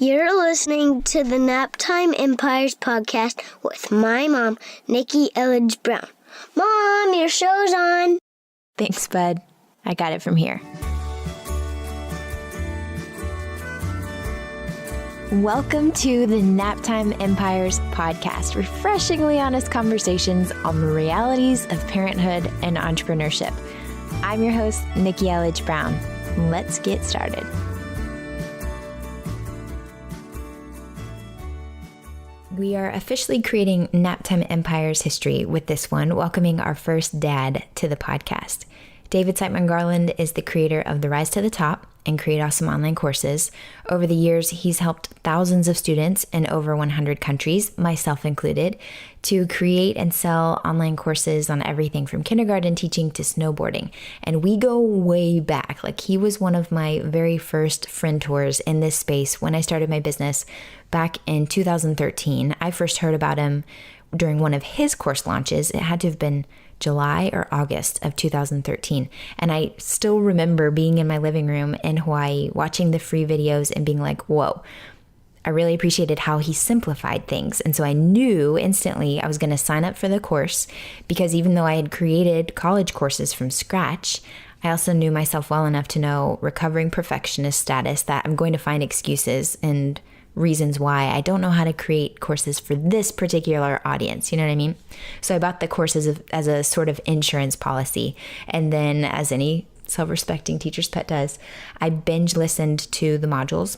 You're listening to the Naptime Empires podcast with my mom, Nikki Elledge Brown. Mom, your show's on. Thanks, bud. I got it from here. Welcome to the Naptime Empires podcast, refreshingly honest conversations on the realities of parenthood and entrepreneurship. I'm your host, Nikki Elledge Brown. Let's get started. We are officially creating Naptime Empires history with this one, welcoming our first dad to the podcast. David Siteman Garland is the creator of the Rise to the Top and Create Awesome online courses. Over the years, he's helped thousands of students in over 100 countries, myself included, to create and sell online courses on everything from kindergarten teaching to snowboarding. And we go way back. Like, he was one of my very first friend tours in this space when I started my business back in 2013. I first heard about him during one of his course launches. It had to have been July or August of 2013. And I still remember being in my living room in Hawaii, watching the free videos and being like, whoa, I really appreciated how he simplified things. And so I knew instantly I was going to sign up for the course, because even though I had created college courses from scratch, I also knew myself well enough to know recovering perfectionist status that I'm going to find excuses and reasons why I don't know how to create courses for this particular audience. You know what I mean? So I bought the courses as a sort of insurance policy. And then, as any self-respecting teacher's pet does, I binge listened to the modules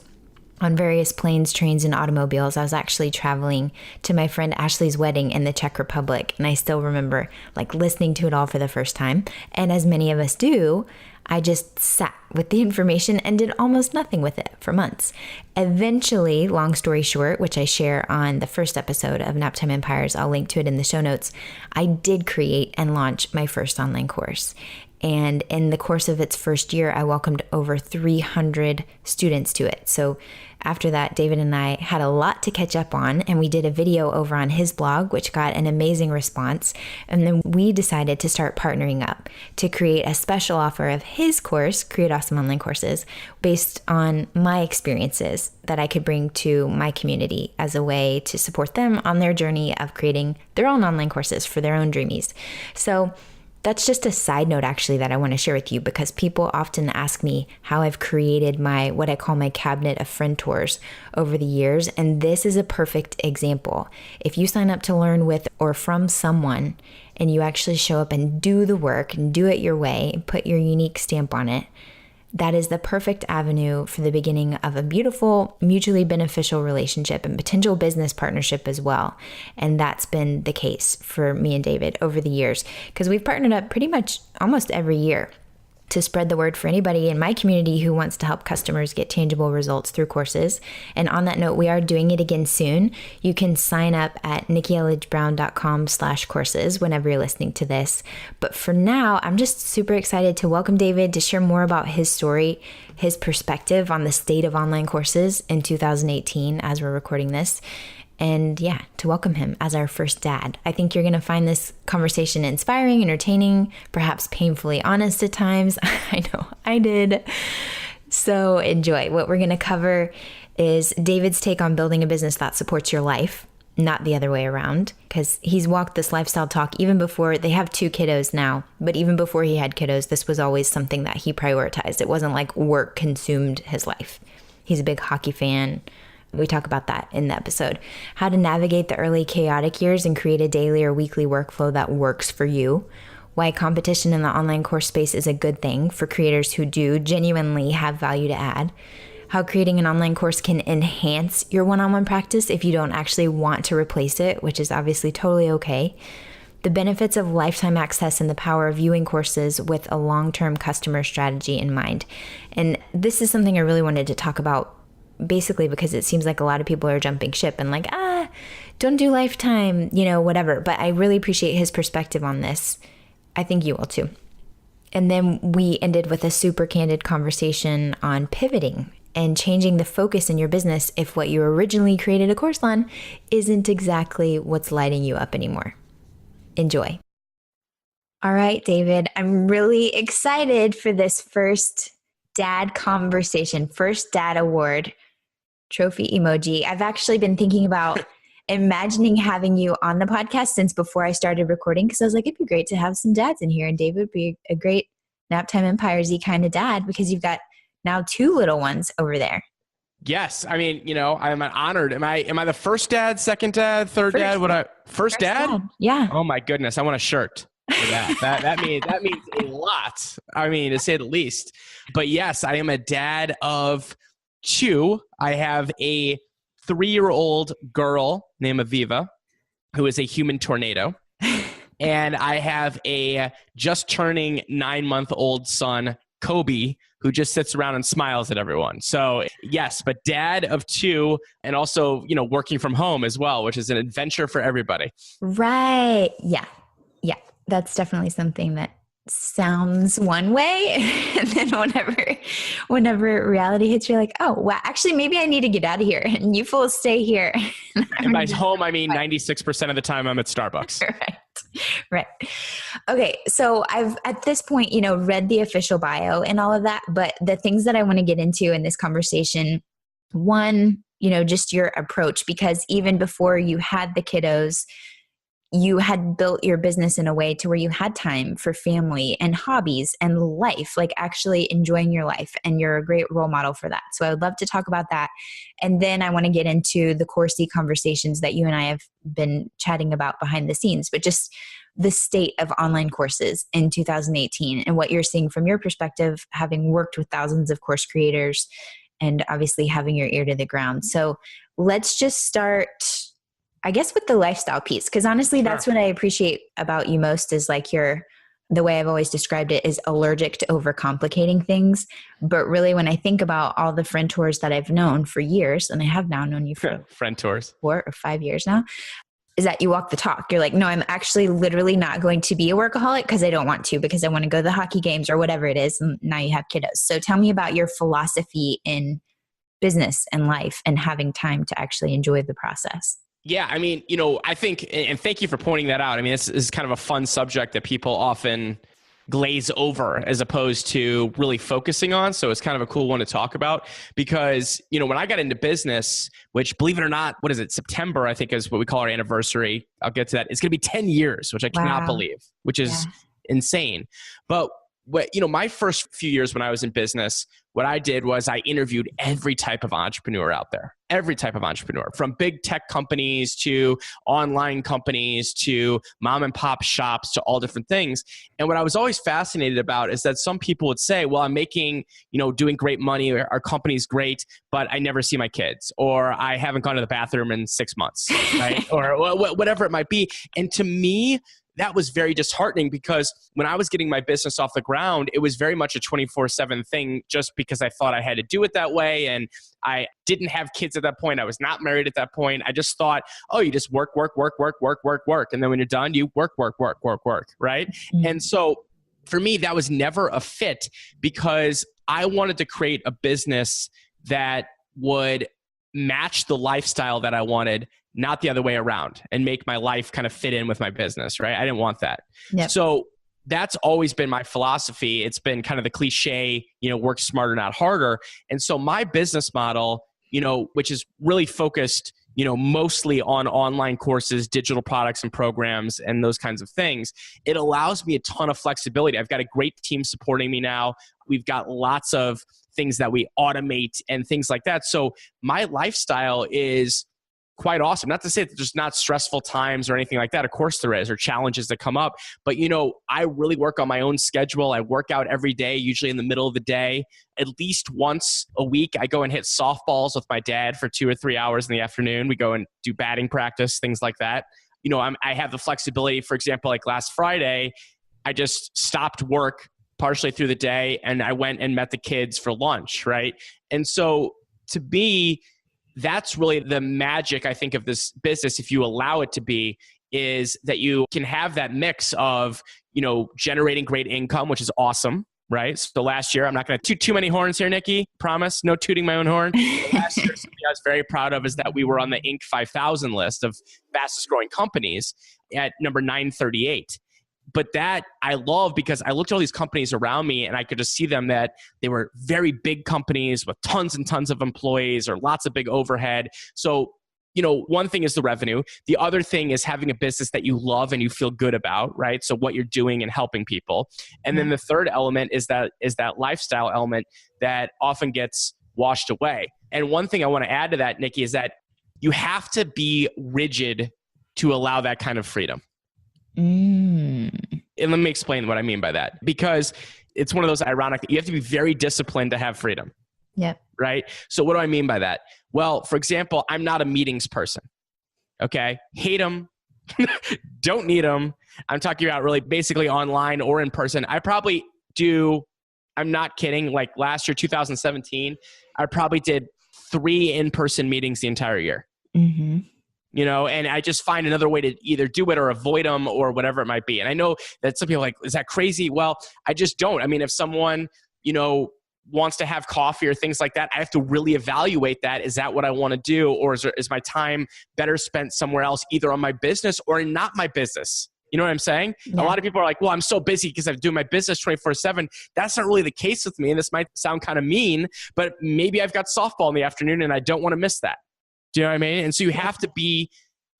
on various planes, trains, and automobiles. I was actually traveling to my friend Ashley's wedding in the Czech Republic. And I still remember listening to it all for the first time. And as many of us do, I just sat with the information and did almost nothing with it for months. Eventually, long story short, which I share on the first episode of Naptime Empires, I'll link to it in the show notes, I did create and launch my first online course. And in the course of its first year, I welcomed over 300 students to it. So after that, David and I had a lot to catch up on, and we did a video over on his blog, which got an amazing response. And then we decided to start partnering up to create a special offer of his course, Create Awesome Online Courses, based on my experiences that I could bring to my community as a way to support them on their journey of creating their own online courses for their own dreamies. So that's just a side note, actually, that I want to share with you, because people often ask me how I've created what I call my cabinet of friend tours over the years. And this is a perfect example. If you sign up to learn with or from someone and you actually show up and do the work and do it your way and put your unique stamp on it, that is the perfect avenue for the beginning of a beautiful, mutually beneficial relationship and potential business partnership as well. And that's been the case for me and David over the years, because we've partnered up pretty much almost every year to spread the word for anybody in my community who wants to help customers get tangible results through courses. And on that note, we are doing it again soon. You can sign up at nikkieelledgebrown.com/courses whenever you're listening to this. But for now, I'm just super excited to welcome David to share more about his story, his perspective on the state of online courses in 2018 as we're recording this. And to welcome him as our first dad. I think you're going to find this conversation inspiring, entertaining, perhaps painfully honest at times. I know I did. So enjoy. What we're going to cover is David's take on building a business that supports your life, not the other way around, because he's walked this lifestyle talk even before. They have 2 kiddos now, but even before he had kiddos, this was always something that he prioritized. It wasn't like work consumed his life. He's a big hockey fan. We talk about that in the episode. How to navigate the early chaotic years and create a daily or weekly workflow that works for you. Why competition in the online course space is a good thing for creators who do genuinely have value to add. How creating an online course can enhance your one-on-one practice if you don't actually want to replace it, which is obviously totally okay. The benefits of lifetime access and the power of viewing courses with a long-term customer strategy in mind. And this is something I really wanted to talk about, basically because it seems like a lot of people are jumping ship and don't do lifetime, whatever. But I really appreciate his perspective on this. I think you will too. And then we ended with a super candid conversation on pivoting and changing the focus in your business if what you originally created a course on isn't exactly what's lighting you up anymore. Enjoy. All right, David, I'm really excited for this first dad conversation, first dad award. trophy emoji. I've actually been thinking about imagining having you on the podcast since before I started recording, because I was like, it'd be great to have some dads in here, and David would be a great Naptime Empires-y kind of dad because you've got now 2 little ones over there. Yes. I mean, I'm honored. Am I the first dad, second dad, third First. dad? First dad? Yeah. Oh my goodness. I want a shirt for that. that means a lot. I mean, to say the least. But yes, I am a dad of 2. I have a 3-year-old girl named Aviva, who is a human tornado. And I have a just turning 9-month-old son, Kobe, who just sits around and smiles at everyone. So yes, but dad of 2, and also, working from home as well, which is an adventure for everybody. Right. Yeah. Yeah. That's definitely something that sounds one way. And then whenever reality hits, you're like, oh, wow, actually, maybe I need to get out of here. And you fools stay here. And by home, I mean 96% of the time I'm at Starbucks. Right. Okay. So I've, at this point, read the official bio and all of that, but the things that I want to get into in this conversation, one, just your approach, because even before you had the kiddos, you had built your business in a way to where you had time for family and hobbies and life, like actually enjoying your life. And you're a great role model for that. So I would love to talk about that. And then I want to get into the coursey conversations that you and I have been chatting about behind the scenes, but just the state of online courses in 2018 and what you're seeing from your perspective, having worked with thousands of course creators and obviously having your ear to the ground. So let's just start, I guess, with the lifestyle piece, because honestly, That's what I appreciate about you most is like the way I've always described it is allergic to overcomplicating things. But really, when I think about all the friend tours that I've known for years, and I have now known you for friend tours 4 or 5 years now, is that you walk the talk. You're like, no, I'm actually literally not going to be a workaholic because I don't want to, because I want to go to the hockey games or whatever it is. And now you have kiddos. So tell me about your philosophy in business and life and having time to actually enjoy the process. Yeah, I mean, I think, and thank you for pointing that out. I mean, this is kind of a fun subject that people often glaze over as opposed to really focusing on. So it's kind of a cool one to talk about because, when I got into business, which believe it or not, what is it? September, I think is what we call our anniversary. I'll get to that. It's going to be 10 years, which I cannot believe, which is insane. But my first few years when I was in business, what I did was I interviewed every type of entrepreneur out there, from big tech companies to online companies to mom and pop shops to all different things. And what I was always fascinated about is that some people would say, well, I'm making, doing great money, or our company's great, but I never see my kids, or I haven't gone to the bathroom in 6 months, right? Or whatever it might be. And to me, that was very disheartening because when I was getting my business off the ground, it was very much a 24/7 thing just because I thought I had to do it that way. And I didn't have kids at that point. I was not married at that point. I just thought, oh, you just work. And then when you're done, you work, right? Mm-hmm. And so for me, that was never a fit because I wanted to create a business that would match the lifestyle that I wanted, not the other way around, and make my life kind of fit in with my business, right? I didn't want that. Yep. So that's always been my philosophy. It's been kind of the cliche, work smarter, not harder. And so my business model, which is really focused, mostly on online courses, digital products and programs and those kinds of things, it allows me a ton of flexibility. I've got a great team supporting me now. We've got lots of things that we automate and things like that. So my lifestyle is quite awesome. Not to say that there's not stressful times or anything like that. Of course there is, or challenges that come up. But, I really work on my own schedule. I work out every day, usually in the middle of the day. At least once a week, I go and hit softballs with my dad for 2 or 3 hours in the afternoon. We go and do batting practice, things like that. I have the flexibility. For example, like last Friday, I just stopped work partially through the day and I went and met the kids for lunch, right? And so to me, that's really the magic, I think, of this business, if you allow it to be, is that you can have that mix of, generating great income, which is awesome, right? So last year, I'm not going to toot too many horns here, Nikki, promise, no tooting my own horn. Last year, something I was very proud of is that we were on the Inc. 5000 list of fastest growing companies at number 938. But that I love because I looked at all these companies around me and I could just see them that they were very big companies with tons and tons of employees or lots of big overhead. So, one thing is the revenue. The other thing is having a business that you love and you feel good about, right? So what you're doing and helping people. And then the third element is that lifestyle element that often gets washed away. And one thing I want to add to that, Nikki, is that you have to be rigid to allow that kind of freedom. And let me explain what I mean by that, because it's one of those ironic, you have to be very disciplined to have freedom. Yep. Right? So what do I mean by that? Well, for example, I'm not a meetings person. Okay? Hate them. Don't need them. I'm talking about really basically online or in person. I probably do, I'm not kidding, like last year, 2017, I probably did 3 in-person meetings the entire year. Mm-hmm. And I just find another way to either do it or avoid them or whatever it might be. And I know that some people are like, is that crazy? Well, I just don't. I mean, if someone, wants to have coffee or things like that, I have to really evaluate that. Is that what I want to do? Or is my time better spent somewhere else, either on my business or in not my business? You know what I'm saying? Yeah. A lot of people are like, well, I'm so busy because I'm doing my business 24/7. That's not really the case with me. And this might sound kind of mean, but maybe I've got softball in the afternoon and I don't want to miss that. Do you know what I mean? And so you have to be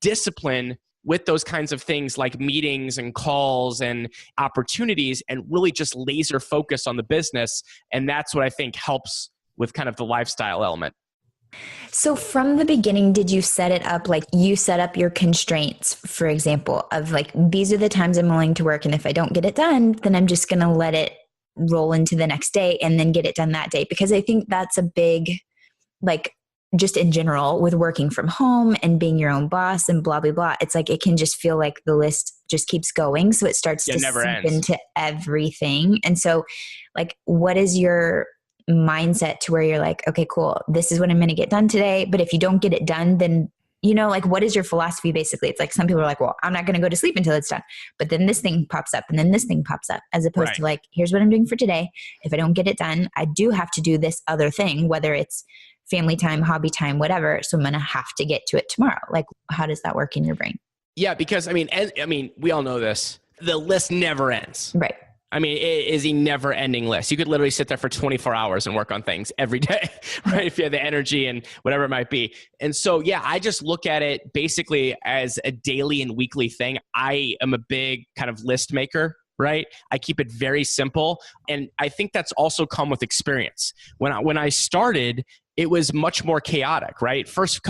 disciplined with those kinds of things like meetings and calls and opportunities and really just laser focus on the business. And that's what I think helps with kind of the lifestyle element. So from the beginning, did you set it up like you set up your constraints, for example, of like, these are the times I'm willing to work. And if I don't get it done, then I'm just going to let it roll into the next day and then get it done that day. Because I think that's a big, like, just in general with working from home and being your own boss and blah, blah, blah. It's like, it can just feel like the list just keeps going. So it starts to seep into everything. And so like, what is your mindset to where you're like, okay, cool, this is what I'm going to get done today. But if you don't get it done, then, like, what is your philosophy basically? It's like, some people are like, well, I'm not going to go to sleep until it's done. But then this thing pops up and then this thing pops up, as opposed to like, here's what I'm doing for today. If I don't get it done, I do have to do this other thing, whether it's family time, hobby time, whatever. So I'm going to have to get to it tomorrow. Like, how does that work in your brain? Yeah, because I mean, we all know this. The list never ends. Right. I mean, it is a never ending list. You could literally sit there for 24 hours and work on things every day, right? If you have the energy and whatever it might be. And so, yeah, I just look at it basically as a daily and weekly thing. I am a big kind of list maker. Right? I keep it very simple. And I think that's also come with experience. When I started, it was much more chaotic, right? First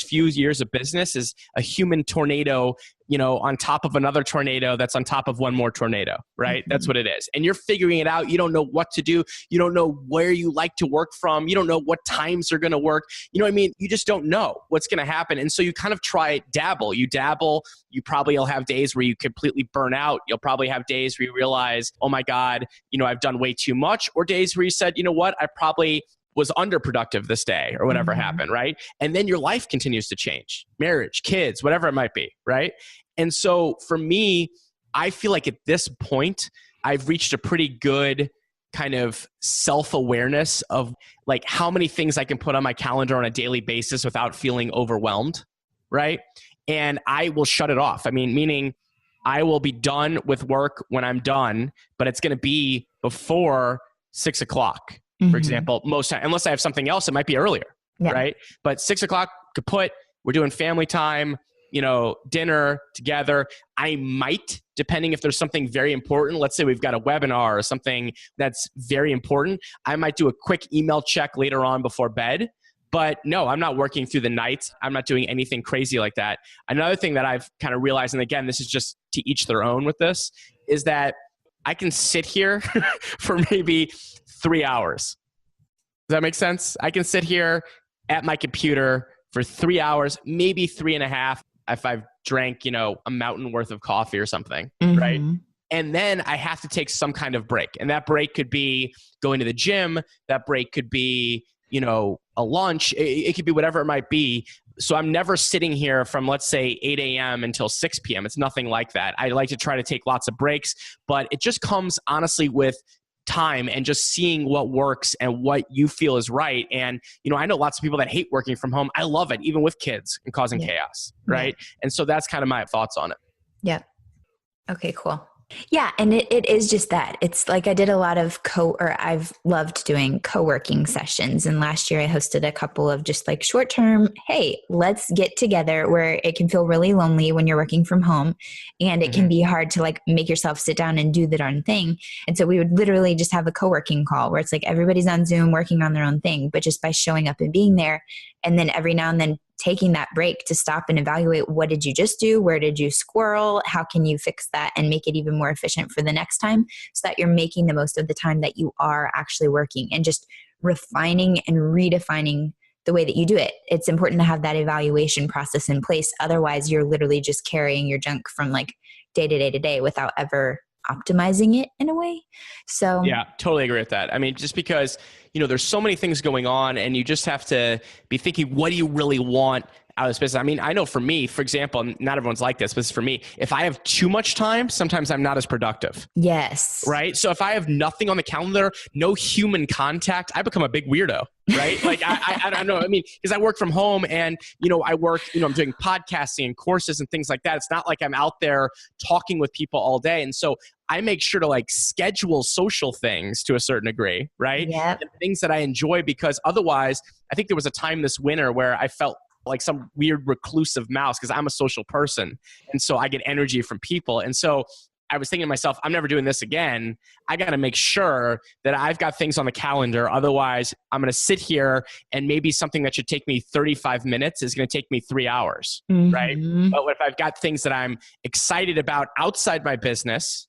few years of business is a human tornado, on top of another tornado that's on top of one more tornado, right? Mm-hmm. That's what it is. And you're figuring it out. You don't know what to do. You don't know where you like to work from. You don't know what times are going to work. You know what I mean? You just don't know what's going to happen. And so you kind of dabble. You probably will have days where you completely burn out. You'll probably have days where you realize, oh my God, I've done way too much. Or days where you said, you know what, I probably was underproductive this day or whatever happened, right? And then your life continues to change. Marriage, kids, whatever it might be, right? And so for me, I feel like at this point, I've reached a pretty good kind of self-awareness of like how many things I can put on my calendar on a daily basis without feeling overwhelmed, right? And I will shut it off. I mean, meaning I will be done with work when I'm done, but it's going to be before 6 o'clock. For example, most time, unless I have something else, it might be earlier, right? But 6 o'clock, kaput, we're doing family time, dinner together. I might, depending if there's something very important, let's say we've got a webinar or something that's very important, I might do a quick email check later on before bed. But no, I'm not working through the night. I'm not doing anything crazy like that. Another thing that I've kind of realized, and again, this is just to each their own with this, is that I can sit here for maybe 3 hours. Does that make sense? I can sit here at my computer for 3 hours, maybe 3.5 if I've drank, a mountain worth of coffee or something, right? And then I have to take some kind of break. And that break could be going to the gym. That break could be, a lunch. It could be whatever it might be. So I'm never sitting here from, let's say, 8 a.m. until 6 p.m. It's nothing like that. I like to try to take lots of breaks, but it just comes honestly with time and just seeing what works and what you feel is right. And, I know lots of people that hate working from home. I love it, even with kids and causing chaos, right? And so that's kind of my thoughts on it. Yeah. Okay, cool. Yeah. And it is just that. It's like I did a lot of I've loved doing co-working sessions. And last year I hosted a couple of just like short term, hey, let's get together, where it can feel really lonely when you're working from home. And it can be hard to like make yourself sit down and do the darn thing. And so we would literally just have a co-working call where it's like everybody's on Zoom working on their own thing, but just by showing up and being there. And then every now and then taking that break to stop and evaluate, what did you just do? Where did you squirrel? How can you fix that and make it even more efficient for the next time, so that you're making the most of the time that you are actually working, and just refining and redefining the way that you do it. It's important to have that evaluation process in place. Otherwise, you're literally just carrying your junk from like day to day to day without ever optimizing it in a way. So yeah, totally agree with that. I mean, just because, there's so many things going on, and you just have to be thinking, what do you really want out of this business? I mean, I know for me, for example, not everyone's like this, but for me, if I have too much time, sometimes I'm not as productive. yes. Right. So if I have nothing on the calendar, no human contact, I become a big weirdo. Right. Like I don't know. I mean, because I work from home, and, I work, I'm doing podcasting and courses and things like that. It's not like I'm out there talking with people all day. And so I make sure to like schedule social things to a certain degree. Right. Yep. And things that I enjoy, because otherwise, I think there was a time this winter where I felt like some weird reclusive mouse, because I'm a social person. And so I get energy from people. And so I was thinking to myself, I'm never doing this again. I got to make sure that I've got things on the calendar. Otherwise, I'm going to sit here, and maybe something that should take me 35 minutes is going to take me 3 hours, right? But if I've got things that I'm excited about outside my business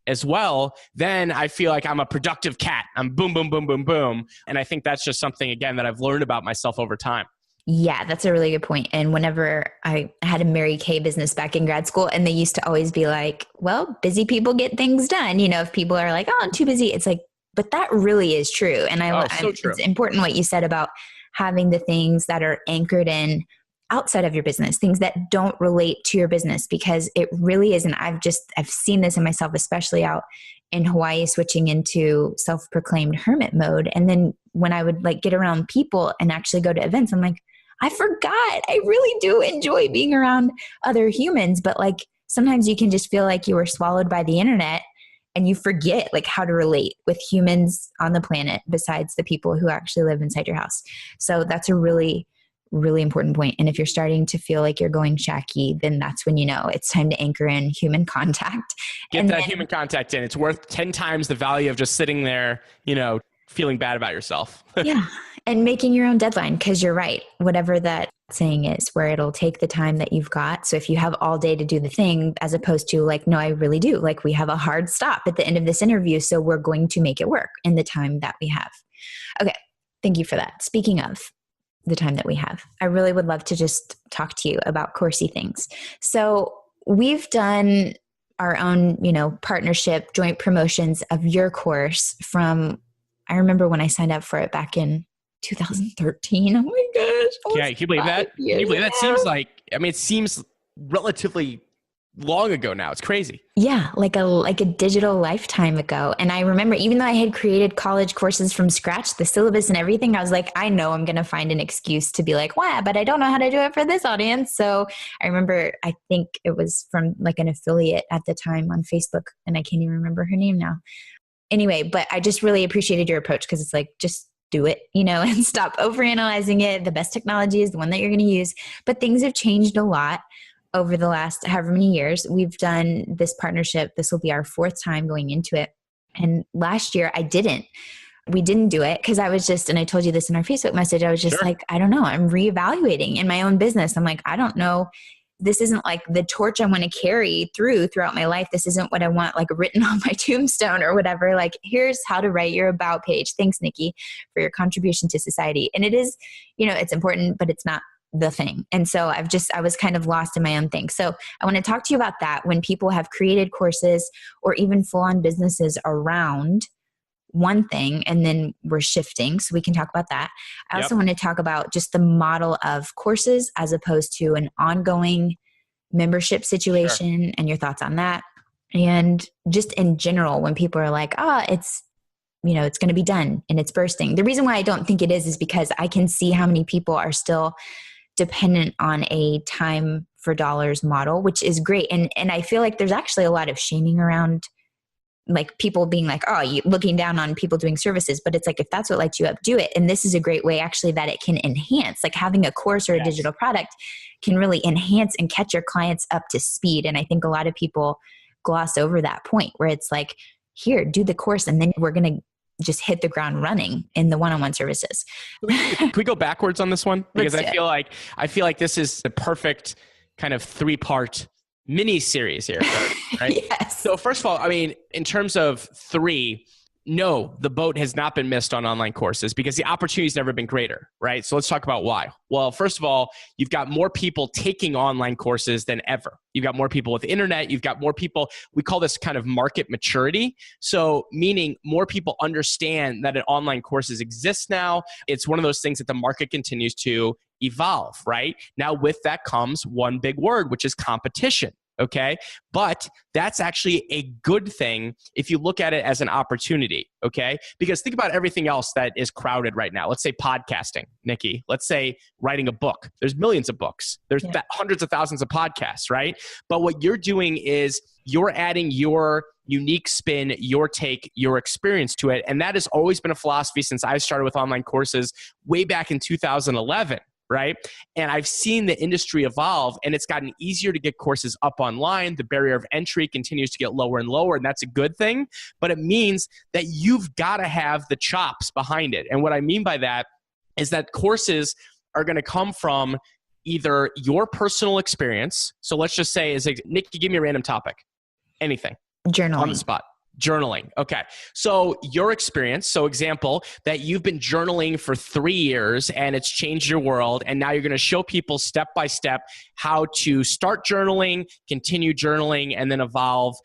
as well, then I feel like I'm a productive cat. I'm boom, boom, boom, boom, boom. And I think that's just something, again, that I've learned about myself over time. Yeah, that's a really good point. And whenever I had a Mary Kay business back in grad school, and they used to always be like, well, busy people get things done. If people are like, oh, I'm too busy, it's like, but that really is true. And So true. It's important what you said about having the things that are anchored in outside of your business, things that don't relate to your business, because it really isn't. I've seen this in myself, especially out in Hawaii, switching into self-proclaimed hermit mode. And then when I would like get around people and actually go to events, I'm like, I forgot. I really do enjoy being around other humans, but like sometimes you can just feel like you were swallowed by the internet, and you forget like how to relate with humans on the planet besides the people who actually live inside your house. So that's a really, really important point. And if you're starting to feel like you're going shaky, then that's when it's time to anchor in human contact. Get that human contact in. It's worth 10 times the value of just sitting there, feeling bad about yourself. Yeah. And making your own deadline, because you're right. Whatever that saying is, where it'll take the time that you've got. So if you have all day to do the thing, as opposed to like, no, I really do. Like, we have a hard stop at the end of this interview, so we're going to make it work in the time that we have. Okay. Thank you for that. Speaking of the time that we have, I really would love to just talk to you about coursey things. So we've done our own, partnership, joint promotions of your course from, I remember when I signed up for it back in 2013. Oh my gosh. Yeah, can you believe that? Can you believe that? Seems like, it seems relatively long ago now. It's crazy. Yeah, like a digital lifetime ago. And I remember, even though I had created college courses from scratch, the syllabus and everything, I was like, I know I'm going to find an excuse to be like, wow, but I don't know how to do it for this audience. So I remember, I think it was from like an affiliate at the time on Facebook, and I can't even remember her name now. Anyway, but I just really appreciated your approach, because it's like, just do it, and stop overanalyzing it. The best technology is the one that you're going to use. But things have changed a lot over the last however many years. We've done this partnership. This will be our 4th time going into it. And last year we didn't do it because I was just, and I told you this in our Facebook message, I was just like, I don't know. I'm reevaluating in my own business. I'm like, I don't know. This isn't like the torch I want to carry throughout my life. This isn't what I want like written on my tombstone or whatever. Like, here's how to write your about page. Thanks, Nikki, for your contribution to society. And it is, it's important, but it's not the thing. And so I was kind of lost in my own thing. So I want to talk to you about that when people have created courses or even full-on businesses around one thing, and then we're shifting. So we can talk about that. I also want to talk about just the model of courses as opposed to an ongoing membership situation and your thoughts on that. And just in general, when people are like, it's going to be done and it's bursting. The reason why I don't think it is because I can see how many people are still dependent on a time for dollars model, which is great. And I feel like there's actually a lot of shaming around like people being like, oh, you looking down on people doing services. But it's like, if that's what lights you up, do it. And this is a great way actually that it can enhance, like having a course or a digital product can really enhance and catch your clients up to speed. And I think a lot of people gloss over that point where it's like, here, do the course, and then we're going to just hit the ground running in the one-on-one services. Can we go backwards on this one? Because I feel like this is the perfect kind of 3-part mini series here, right? Yes. So first of all, I mean, in terms of 3, no, the boat has not been missed on online courses because the opportunity's never been greater, right? So let's talk about why. Well, first of all, you've got more people taking online courses than ever. You've got more people with the internet. You've got more people. We call this kind of market maturity. So meaning more people understand that an online courses exist now. It's one of those things that the market continues to evolve, right? Now with that comes one big word, which is competition. Okay. But that's actually a good thing if you look at it as an opportunity. Okay. Because think about everything else that is crowded right now. Let's say podcasting, Nikki. Let's say writing a book. There's millions of books. There's hundreds of thousands of podcasts, right? But what you're doing is you're adding your unique spin, your take, your experience to it. And that has always been a philosophy since I started with online courses way back in 2011. Right? And I've seen the industry evolve, and it's gotten easier to get courses up online. The barrier of entry continues to get lower and lower, and that's a good thing. But it means that you've got to have the chops behind it. And what I mean by that is that courses are going to come from either your personal experience. So let's just say, Nikki, give me a random topic. Anything. Journaling. On the spot. Journaling. Okay. So your experience, so example, that you've been journaling for 3 years and it's changed your world. And now you're going to show people step by step how to start journaling, continue journaling, and then evolve,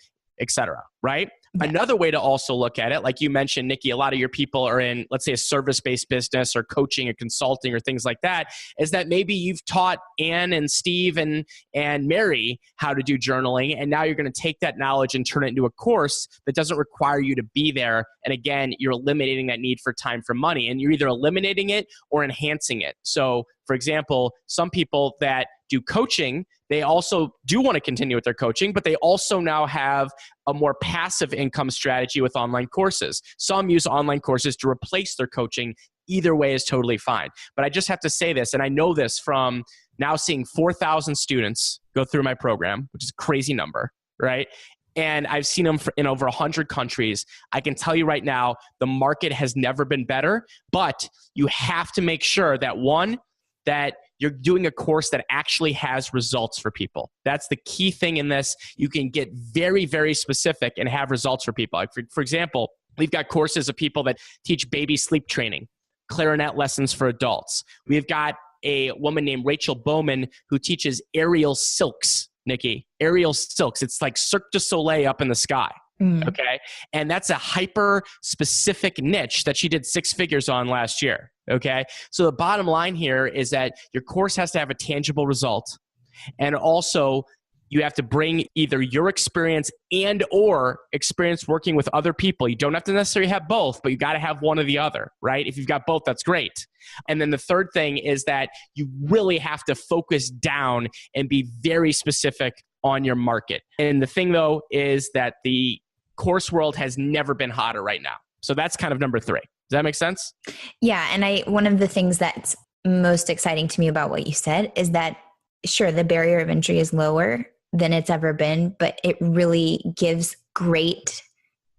etc. Right? Yeah. Another way to also look at it, like you mentioned, Nikki, a lot of your people are in, let's say, a service-based business or coaching or consulting or things like that, is that maybe you've taught Anne and Steve and Mary how to do journaling, and now you're going to take that knowledge and turn it into a course that doesn't require you to be there. And again, you're eliminating that need for time for money, and you're either eliminating it or enhancing it. So, for example, some people that do coaching, they also do want to continue with their coaching, but they also now have a more passive income strategy with online courses. Some use online courses to replace their coaching. Either way is totally fine. But I just have to say this, and I know this from now seeing 4,000 students go through my program, which is a crazy number, right? And I've seen them in over 100 countries. I can tell you right now, the market has never been better, but you have to make sure that that you're doing a course that actually has results for people. That's the key thing in this. You can get very, very specific and have results for people. Like for example, we've got courses of people that teach baby sleep training, clarinet lessons for adults. We've got a woman named Rachel Bowman who teaches aerial silks, Nikki. Aerial silks. It's like Cirque du Soleil up in the sky. Okay. And that's a hyper specific niche that she did 6 figures on last year. Okay. So the bottom line here is that your course has to have a tangible result. And also you have to bring either your experience and or experience working with other people. You don't have to necessarily have both, but you got to have one or the other, right? If you've got both, that's great. And then the third thing is that you really have to focus down and be very specific on your market. And the thing though is that the course world has never been hotter right now. So that's kind of number 3. Does that make sense? Yeah. And one of the things that's most exciting to me about what you said is that, sure, the barrier of entry is lower than it's ever been, but it really gives great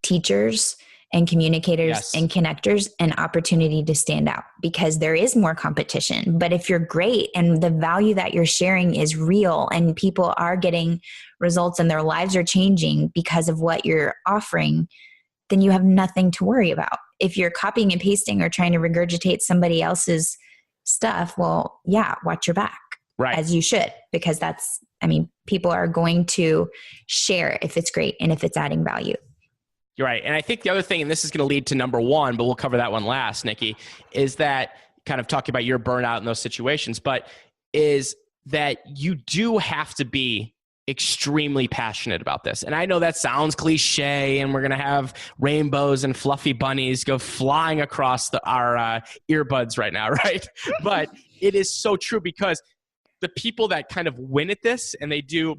teachers and communicators and connectors an opportunity to stand out because there is more competition. But if you're great and the value that you're sharing is real and people are getting results and their lives are changing because of what you're offering, then you have nothing to worry about. If you're copying and pasting or trying to regurgitate somebody else's stuff, well, yeah, watch your back. Right. As you should, because people are going to share if it's great and if it's adding value. You're right. And I think the other thing, and this is going to lead to number 1, but we'll cover that one last, Nikki, is that kind of talking about your burnout in those situations, but is that you do have to be extremely passionate about this. And I know that sounds cliche and we're going to have rainbows and fluffy bunnies go flying across our earbuds right now, right? But it is so true because the people that kind of win at this and they do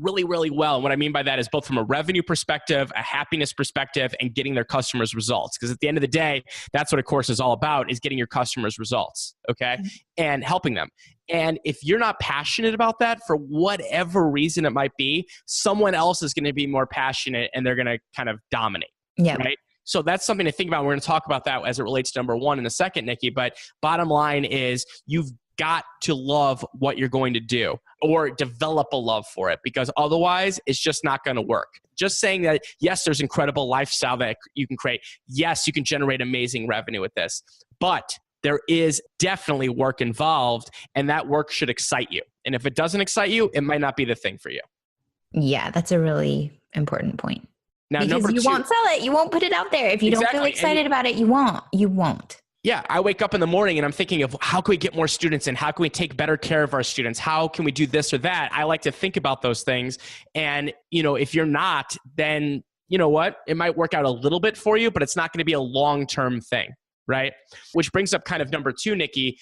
really, really well. And what I mean by that is both from a revenue perspective, a happiness perspective, and getting their customers results. Because at the end of the day, that's what a course is all about, is getting your customers results, okay? And helping them. And if you're not passionate about that, for whatever reason it might be, someone else is going to be more passionate and they're going to kind of dominate, right? So that's something to think about. We're going to talk about that as it relates to number one in a second, Nikki. But bottom line is you've got to love what you're going to do or develop a love for it, because otherwise it's just not going to work. Just saying that, yes, there's incredible lifestyle that you can create. Yes, you can generate amazing revenue with this, but there is definitely work involved, and that work should excite you. And if it doesn't excite you, it might not be the thing for you. Yeah, that's a really important point. Now, because number you two, won't sell it. You won't put it out there. If you don't feel excited about it, you won't. Yeah, I wake up in the morning and I'm thinking of how can we get more students and how can we take better care of our students? How can we do this or that? I like to think about those things. And, if you're not, then you know what? It might work out a little bit for you, but it's not going to be a long-term thing, right? Which brings up kind of number two, Nikki,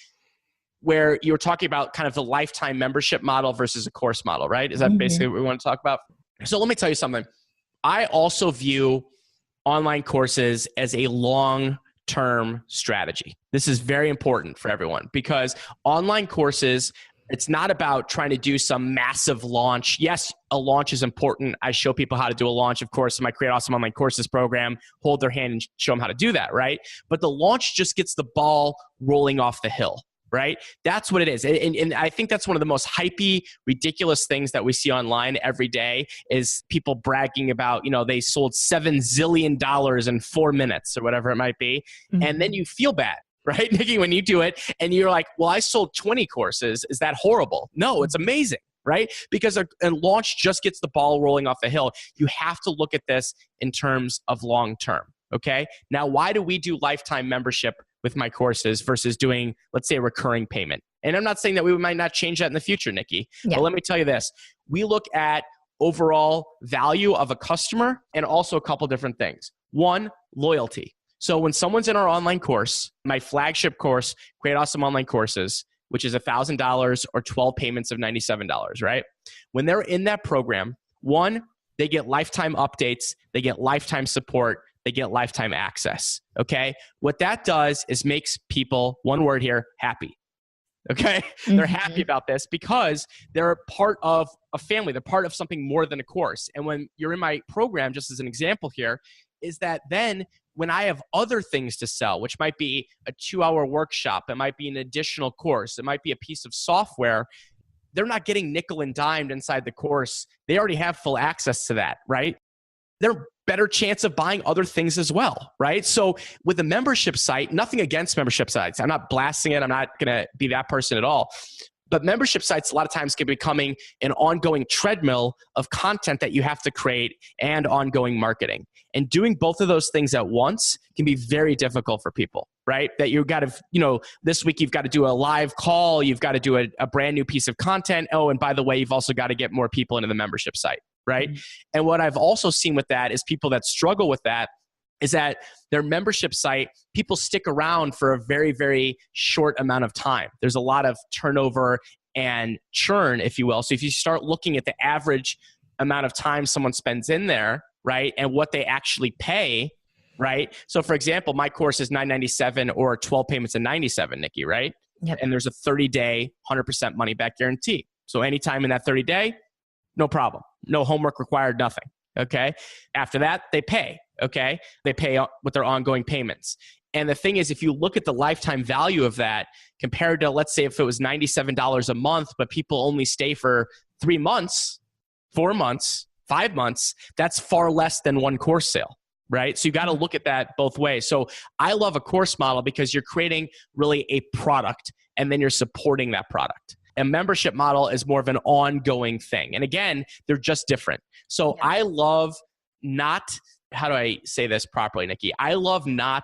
where you were talking about kind of the lifetime membership model versus a course model, right? Is that basically what we want to talk about? So let me tell you something. I also view online courses as a long-term strategy. This is very important for everyone because online courses, it's not about trying to do some massive launch. Yes, a launch is important. I show people how to do a launch, of course, in my Create Awesome Online Courses program, hold their hand and show them how to do that, right? But the launch just gets the ball rolling off the hill, right? That's what it is. And I think that's one of the most hypey, ridiculous things that we see online every day is people bragging about, they sold $7 zillion in 4 minutes or whatever it might be. And then you feel bad, right, Nikki, when you do it and you're like, well, I sold 20 courses. Is that horrible? No, it's amazing, right? Because a launch just gets the ball rolling off the hill. You have to look at this in terms of long term, okay? Now, why do we do lifetime membership with my courses versus doing, let's say, a recurring payment? And I'm not saying that we might not change that in the future, Nikki, but let me tell you this. We look at overall value of a customer and also a couple different things. One, loyalty. So when someone's in our online course, my flagship course, Create Awesome Online Courses, which is $1,000 or 12 payments of $97, right? When they're in that program, one, they get lifetime updates, they get lifetime support, they get lifetime access, okay? What that does is makes people, one word here, happy, okay? They're happy about this because they're part of a family. They're part of something more than a course. And when you're in my program, just as an example here, is that then when I have other things to sell, which might be a 2-hour workshop, it might be an additional course, it might be a piece of software, they're not getting nickel and dimed inside the course. They already have full access to that, right? They're better chance of buying other things as well, right? So with a membership site, nothing against membership sites. I'm not blasting it. I'm not going to be that person at all. But membership sites a lot of times can be becoming an ongoing treadmill of content that you have to create and ongoing marketing. And doing both of those things at once can be very difficult for people, right? That you've got to, this week you've got to do a live call, you've got to do a brand new piece of content. Oh, and by the way, you've also got to get more people into the membership site, right? And what I've also seen with that is people that struggle with that is that their membership site, people stick around for a very, very short amount of time. There's a lot of turnover and churn, if you will. So if you start looking at the average amount of time someone spends in there, right, and what they actually pay, right? So for example, my course is $997 or 12 payments of $97, Nikki, right? Yep. And there's a 30-day, 100% money back guarantee. So anytime in that 30-day, no problem. No homework required, nothing. Okay. After that, they pay. Okay. They pay with their ongoing payments. And the thing is, if you look at the lifetime value of that compared to, let's say, if it was $97 a month, but people only stay for 3 months, 4 months, 5 months, that's far less than one course sale, right? So you got to look at that both ways. So I love a course model because you're creating really a product and then you're supporting that product. A membership model is more of an ongoing thing. And again, they're just different. So I love not, how do I say this properly, Nikki? I love not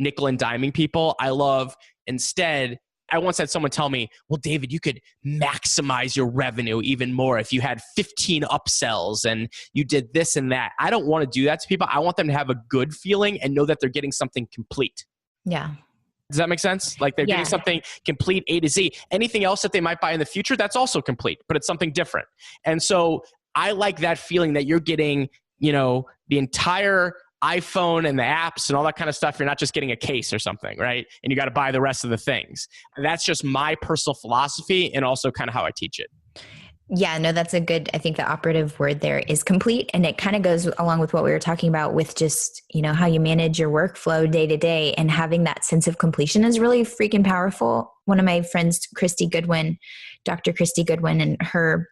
nickel and diming people. I love instead, I once had someone tell me, well, David, you could maximize your revenue even more if you had 15 upsells and you did this and that. I don't want to do that to people. I want them to have a good feeling and know that they're getting something complete. Yeah. Does that make sense? Like they're getting something complete A to Z. Anything else that they might buy in the future, that's also complete, but it's something different. And so I like that feeling that you're getting, the entire iPhone and the apps and all that kind of stuff. You're not just getting a case or something, right? And you got to buy the rest of the things. And that's just my personal philosophy and also kind of how I teach it. Yeah, no, that's a good, I think the operative word there is complete. And it kind of goes along with what we were talking about with just, how you manage your workflow day to day, and having that sense of completion is really freaking powerful. One of my friends, Dr. Christy Goodwin, and her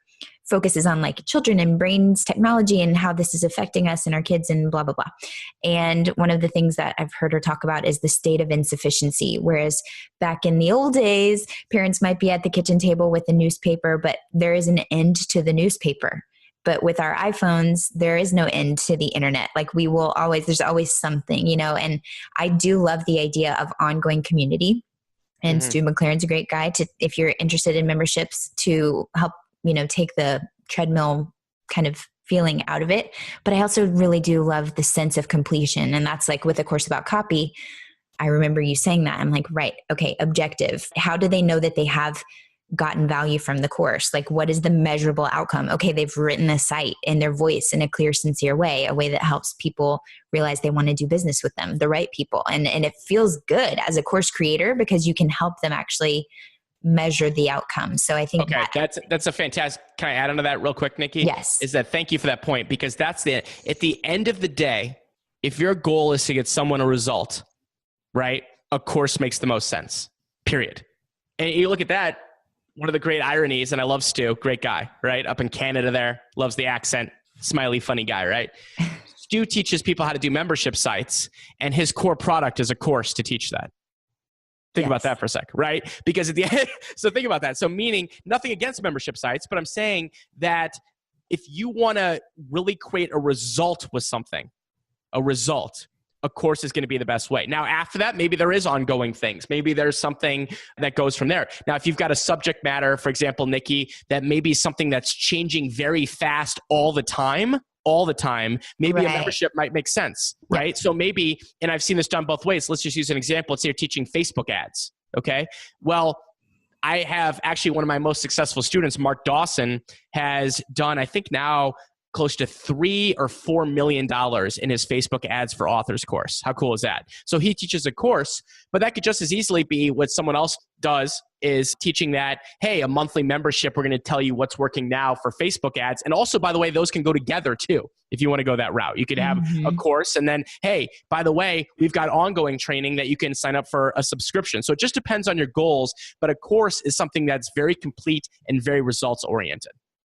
focuses on like children and brains technology and how this is affecting us and our kids and blah, blah, blah. And one of the things that I've heard her talk about is the state of insufficiency. Whereas back in the old days, parents might be at the kitchen table with a newspaper, but there is an end to the newspaper. But with our iPhones, there is no end to the internet. Like there's always something, and I do love the idea of ongoing community. And Stu McLaren's a great guy if you're interested in memberships, to help take the treadmill kind of feeling out of it. But I also really do love the sense of completion. And that's like with a course about copy. I remember you saying that. I'm like, right. Okay. Objective. How do they know that they have gotten value from the course? Like, what is the measurable outcome? Okay. They've written a site in their voice in a clear, sincere way, a way that helps people realize they want to do business with them, the right people. And it feels good as a course creator because you can help them actually measure the outcome. So I think that's a fantastic. Can I add on to that real quick, Nikki? Yes. Thank you for that point, because at the end of the day, if your goal is to get someone a result, right? A course makes the most sense, period. And you look at that, one of the great ironies, and I love Stu, great guy, right? Up in Canada there, loves the accent, smiley, funny guy, right? Stu teaches people how to do membership sites, and his core product is a course to teach that. Think about that for a sec, right? Because at the end, so think about that. So meaning nothing against membership sites, but I'm saying that if you want to really create a result with something, a course is going to be the best way. Now, after that, maybe there is ongoing things. Maybe there's something that goes from there. Now, if you've got a subject matter, for example, Nikki, that may be something that's changing very fast all the time, maybe a membership might make sense, right? Yeah. So maybe, and I've seen this done both ways. Let's just use an example. Let's say you're teaching Facebook ads, okay? Well, I have actually one of my most successful students, Mark Dawson, has done, I think now, close to $3 or $4 million in his Facebook ads for authors course. How cool is that? So he teaches a course, but that could just as easily be what someone else does, is teaching that, hey, a monthly membership, we're going to tell you what's working now for Facebook ads. And also, by the way, those can go together too. If you want to go that route, you could have a course and then, hey, by the way, we've got ongoing training that you can sign up for a subscription. So it just depends on your goals, but a course is something that's very complete and very results oriented.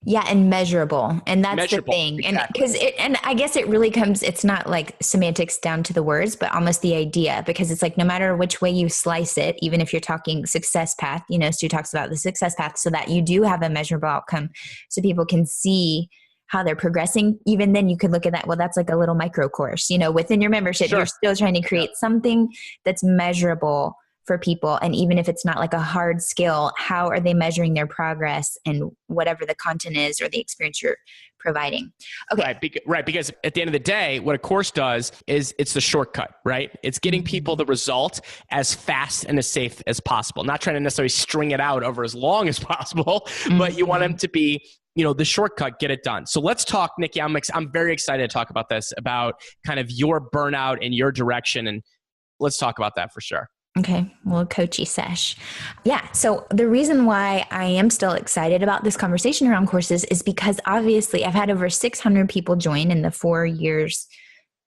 Yeah, and measurable. And that's the thing. Exactly. And I guess it really comes, it's not like semantics down to the words, but almost the idea, because it's like no matter which way you slice it, even if you're talking success path, Stu talks about the success path, so that you do have a measurable outcome so people can see how they're progressing. Even then you could look at that, well, that's like a little micro course, within your membership, You're still trying to create something that's measurable for people. And even if it's not like a hard skill, how are they measuring their progress and whatever the content is or the experience you're providing? Okay. Right. Because at the end of the day, what a course does is it's the shortcut, right? It's getting people the result as fast and as safe as possible. Not trying to necessarily string it out over as long as possible, but you want them to be, the shortcut, get it done. So let's talk, Nikki, I'm very excited to talk about this, about kind of your burnout and your direction. And let's talk about that for sure. Okay. Well, coachy sesh. Yeah. So the reason why I am still excited about this conversation around courses is because obviously I've had over 600 people join in the 4 years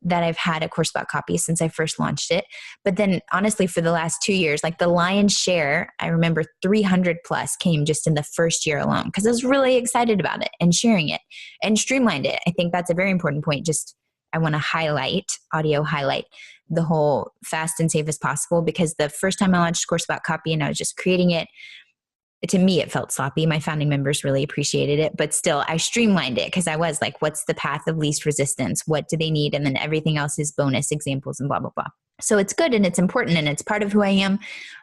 that I've had a course about copy since I first launched it. But then honestly, for the last 2 years, like the lion's share, I remember 300 plus came just in the first year alone, because I was really excited about it and sharing it and streamlined it. I think that's a very important point. I want to audio highlight the whole fast and safe as possible, because the first time I launched a course about copy and I was just creating it, to me, it felt sloppy. My founding members really appreciated it, but still I streamlined it because I was like, what's the path of least resistance? What do they need? And then everything else is bonus examples and blah, blah, blah. So it's good and it's important and it's part of who I am.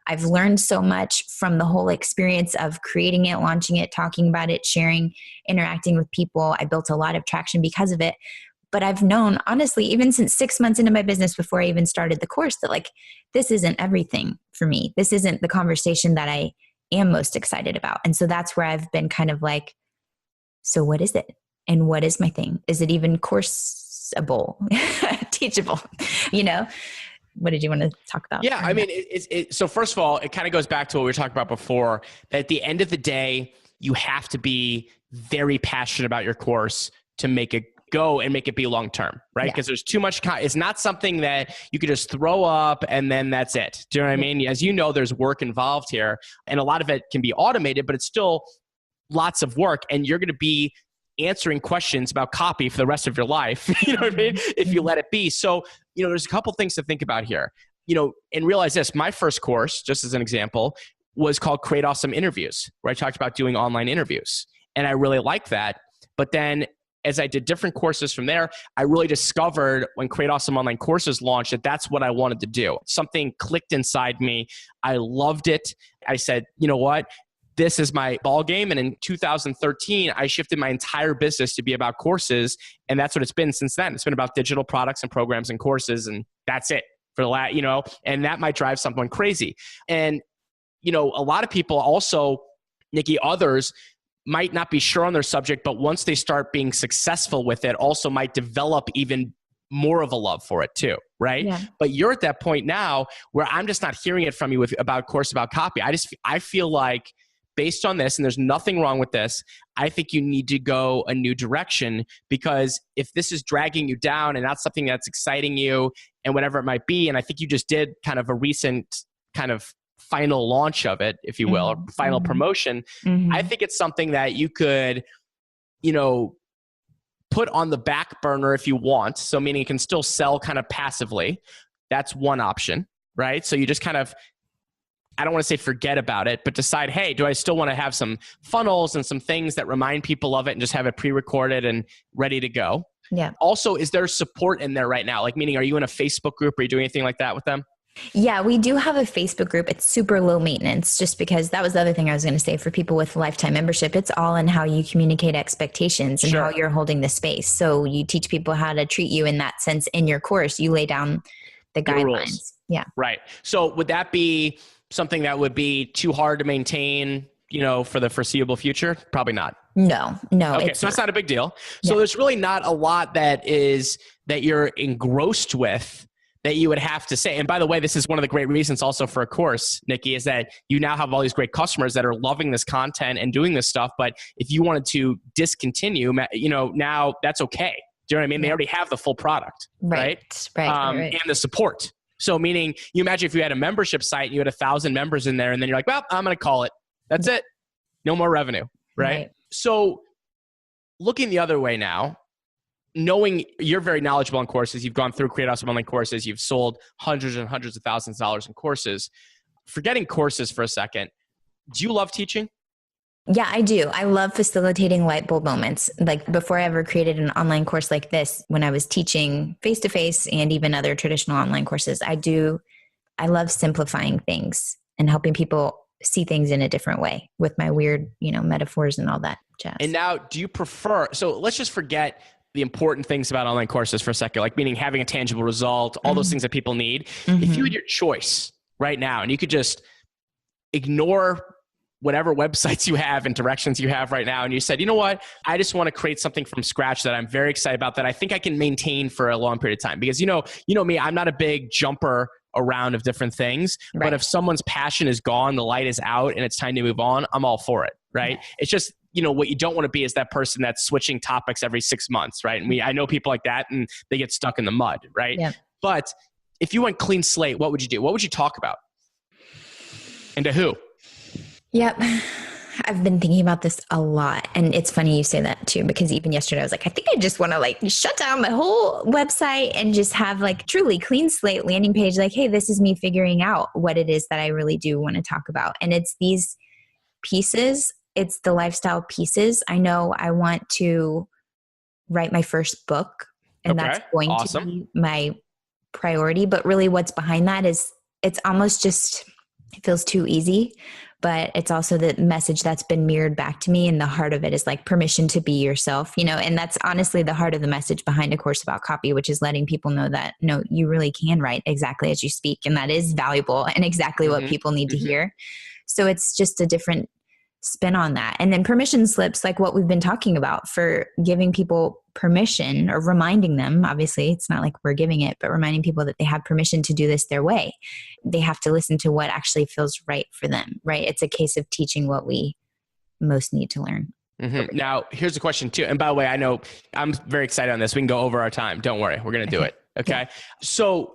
I've learned so much from the whole experience of creating it, launching it, talking about it, sharing, interacting with people. I built a lot of traction because of it. But I've known, honestly, even since 6 months into my business before I even started the course, that like, this isn't everything for me. This isn't the conversation that I am most excited about. And so that's where I've been kind of like, so what is it? And what is my thing? Is it even courseable, teachable? What did you want to talk about? Yeah, I mean, so first of all, it kind of goes back to what we were talking about before, that at the end of the day, you have to be very passionate about your course to make it go and make it be long-term, right? Because there's too much, it's not something that you could just throw up and then that's it. Do you know what I mean? As you know, there's work involved here, and a lot of it can be automated, but it's still lots of work, and you're going to be answering questions about copy for the rest of your life, you know what I mean? If you let it be. So, there's a couple things to think about here, and realize this. My first course, just as an example, was called Create Awesome Interviews, where I talked about doing online interviews. And I really liked that. But then as I did different courses from there, I really discovered when Create Awesome Online Courses launched that that's what I wanted to do. Something clicked inside me. I loved it. I said, you know what? This is my ball game. And in 2013, I shifted my entire business to be about courses. And that's what it's been since then. It's been about digital products and programs and courses. And that's it for the last, and that might drive someone crazy. And, a lot of people also, Nikki, others might not be sure on their subject, but once they start being successful with it, also might develop even more of a love for it too, right? Yeah. But you're at that point now where I'm just not hearing it from you about course about copy. I feel like, based on this, and there's nothing wrong with this, I think you need to go a new direction, because if this is dragging you down and not something that's exciting you and whatever it might be, and I think you just did kind of a recent kind of final launch of it, if you will, or final promotion, I think it's something that you could, put on the back burner if you want. So meaning it can still sell kind of passively. That's one option, right? So you just kind of, I don't want to say forget about it, but decide, hey, do I still want to have some funnels and some things that remind people of it and just have it pre-recorded and ready to go? Yeah. Also, is there support in there right now? Like, meaning, are you in a Facebook group? Are you doing anything like that with them? Yeah, we do have a Facebook group. It's super low maintenance, just because that was the other thing I was going to say for people with lifetime membership. It's all in how you communicate expectations and how you're holding the space. So you teach people how to treat you in that sense in your course. You lay down the guidelines. Yeah. Right. So would that be something that would be too hard to maintain, for the foreseeable future? Probably not. No. Okay, so that's not a big deal. So there's really not a lot that you're engrossed with that you would have to say. And by the way, this is one of the great reasons also for a course, Nikki, is that you now have all these great customers that are loving this content and doing this stuff. But if you wanted to discontinue, now that's okay. Do you know what I mean? They already have the full product, right? And the support. So meaning, you imagine if you had a membership site and you had 1,000 members in there, and then you're like, well, I'm going to call it. That's it. No more revenue, right? So looking the other way now, knowing you're very knowledgeable in courses, you've gone through Create Awesome Online Courses, you've sold hundreds and hundreds of thousands of dollars in courses. Forgetting courses for a second, do you love teaching? Yeah, I do. I love facilitating light bulb moments. Like, before I ever created an online course like this, when I was teaching face-to-face and even other traditional online courses, I love simplifying things and helping people see things in a different way with my weird, metaphors and all that jazz. And now, do you prefer, so let's just forget the important things about online courses for a second, like meaning having a tangible result, all those things that people need. If you had your choice right now and you could just ignore whatever websites you have and directions you have right now, and you said, you know what, I just want to create something from scratch that I'm very excited about, that I think I can maintain for a long period of time. Because you know me, I'm not a big jumper around of different things, but if someone's passion is gone, the light is out, and it's time to move on, I'm all for it, right? It's just, what you don't want to be is that person that's switching topics every 6 months, right? And I know people like that, and they get stuck in the mud, right? Yeah. But if you went clean slate, what would you do? What would you talk about? And to who? Yep. I've been thinking about this a lot. And it's funny you say that too, because even yesterday I was like, I think I just want to shut down my whole website and just have truly clean slate landing page. Like, hey, this is me figuring out what it is that I really do want to talk about. And it's these pieces. It's the lifestyle pieces. I know I want to write my first book, and that's going to be my priority. But really what's behind that is, it's almost just, it feels too easy. but it's also the message that's been mirrored back to me. And the heart of it is like permission to be yourself, and that's honestly the heart of the message behind A Course About Copy, which is letting people know that, no, you really can write exactly as you speak. And that is valuable and exactly what people need to hear. So it's just a different spin on that. And then permission slips, like what we've been talking about, for giving people permission or reminding them. Obviously, it's not like we're giving it, but reminding people that they have permission to do this their way. They have to listen to what actually feels right for them, right? It's a case of teaching what we most need to learn. Now, here's a question too. And by the way, I know I'm very excited on this. We can go over our time. Don't worry. We're going to do it. Okay. Yeah. So